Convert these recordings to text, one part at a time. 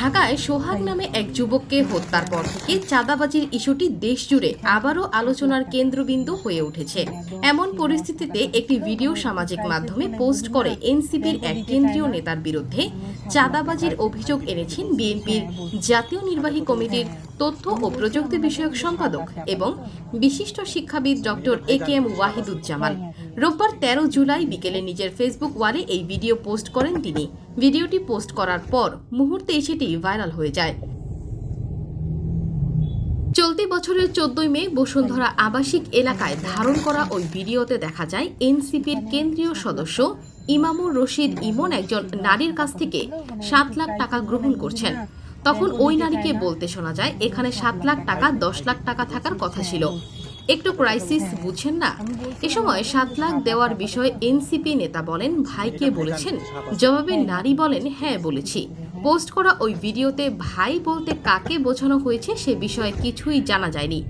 ঢাকায় সোহাগ নামে এক যুবককে হত্যার পর থেকে চাঁদাবাজির ইস্যুটি দেশজুড়ে আবারও আলোচনার কেন্দ্রবিন্দু হয়ে উঠেছে। এমন পরিস্থিতিতে একটি ভিডিও সামাজিক মাধ্যমে পোস্ট করে এনসিপির এক কেন্দ্রীয় নেতার বিরুদ্ধে চাঁদাবাজির অভিযোগ এনেছেন বিএনপির জাতীয় নির্বাহী কমিটির তথ্য ও প্রযুক্তি বিষয়ক সম্পাদক এবং বিশিষ্ট শিক্ষাবিদ ডক্টর একেএম ওয়াহিদুজ্জামান। রোববার 13 জুলাই বিকেলে নিজের ফেসবুক ওয়ালে এই ভিডিও পোস্ট করেন তিনি। ভিডিওটি পোস্ট করার পর মুহূর্তেই সেটি ভাইরাল হয়ে যায়। চলতি বছরের 14 মে বসুন্ধরা আবাসিক এলাকায় ধারণ করা ওই ভিডিওতে দেখা যায় এনসিপির কেন্দ্রীয় সদস্য ইমামুর রশিদ ইমন একজন নারীর কাছ থেকে 7 লাখ টাকা গ্রহণ করছেন। তখন ওই নারীকে বলতে শোনা যায়, এখানে 7 লাখ টাকা 10 লাখ টাকা থাকার কথা ছিল, একটু ক্রাইসিস বুঝছেন না। এ সময় 7 লাখ দেওয়ার বিষয়ে এনসিপি নেতা বলেন, ভাইকে বলেছেন? জবাবে নারী বলেন, হ্যাঁ বলেছি। পোস্ট করা ওই ভিডিওতে ভাই বলতে কাকে বোঝানো হয়েছে সে বিষয়ে কিছুই জানা যায়নি।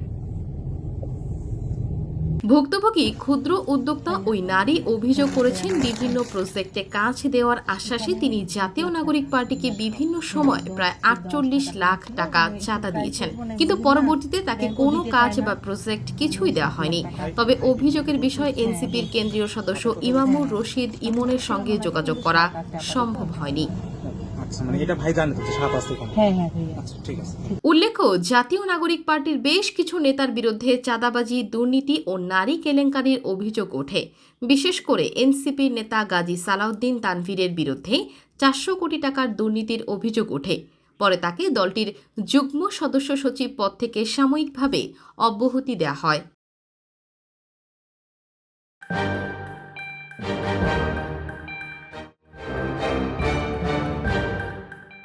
ভুক্তভোগী ক্ষুদ্র উদ্যোক্তা ওই নারী অভিযোগ করেছেন, বিভিন্ন প্রজেক্টে কাজ দেওয়ার আশ্বাসে তিনি জাতীয় নাগরিক পার্টিকে বিভিন্ন সময় প্রায় 48 লাখ টাকা চাঁদা দিয়েছেন, কিন্তু পরবর্তীতে তাকে কোনো কাজ বা প্রজেক্ট কিছুই দেওয়া হয়নি। তবে অভিযোগের বিষয়ে এনসিপির কেন্দ্রীয় সদস্য ইমামুর রশিদ ইমনের সঙ্গে যোগাযোগ করা সম্ভব হয়নি। উল্লেখ্য, জাতীয় নাগরিক পার্টির বেশ কিছু নেতার বিরুদ্ধে চাঁদাবাজি, দুর্নীতি ও নারী কেলেঙ্কারির অভিযোগ ওঠে। বিশেষ করে এনসিপির নেতা গাজী সালাউদ্দিন তানভীরের বিরুদ্ধে 400 কোটি টাকার দুর্নীতির অভিযোগ ওঠে। পরে তাকে দলটির যুগ্ম সদস্য সচিব পদ থেকে সাময়িকভাবে অব্যাহতি দেওয়া হয়।